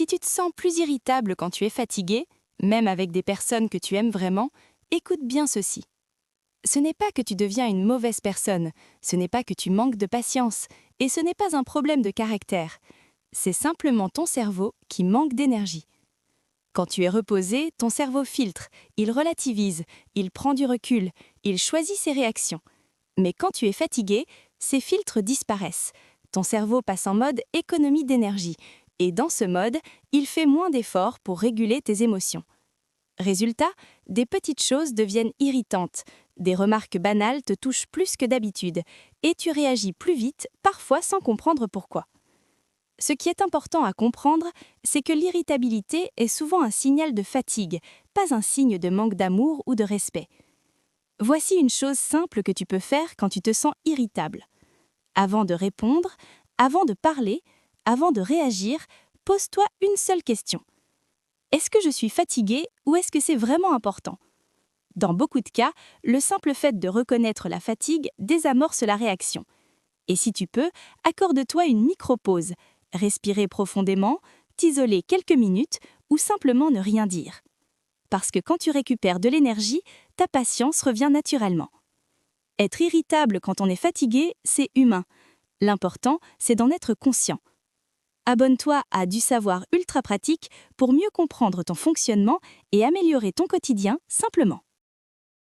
Si tu te sens plus irritable quand tu es fatigué, même avec des personnes que tu aimes vraiment, écoute bien ceci. Ce n'est pas que tu deviens une mauvaise personne, ce n'est pas que tu manques de patience, et ce n'est pas un problème de caractère. C'est simplement ton cerveau qui manque d'énergie. Quand tu es reposé, ton cerveau filtre, il relativise, il prend du recul, il choisit ses réactions. Mais quand tu es fatigué, ces filtres disparaissent. Ton cerveau passe en mode économie d'énergie, et dans ce mode, il fait moins d'efforts pour réguler tes émotions. Résultat, des petites choses deviennent irritantes, des remarques banales te touchent plus que d'habitude, et tu réagis plus vite, parfois sans comprendre pourquoi. Ce qui est important à comprendre, c'est que l'irritabilité est souvent un signal de fatigue, pas un signe de manque d'amour ou de respect. Voici une chose simple que tu peux faire quand tu te sens irritable. Avant de répondre, avant de parler, avant de réagir, pose-toi une seule question. Est-ce que je suis fatiguée ou est-ce que c'est vraiment important ? Dans beaucoup de cas, le simple fait de reconnaître la fatigue désamorce la réaction. Et si tu peux, accorde-toi une micro-pause. Respirer profondément, t'isoler quelques minutes ou simplement ne rien dire. Parce que quand tu récupères de l'énergie, ta patience revient naturellement. Être irritable quand on est fatigué, c'est humain. L'important, c'est d'en être conscient. Abonne-toi à Du Savoir Ultra Pratique pour mieux comprendre ton fonctionnement et améliorer ton quotidien simplement.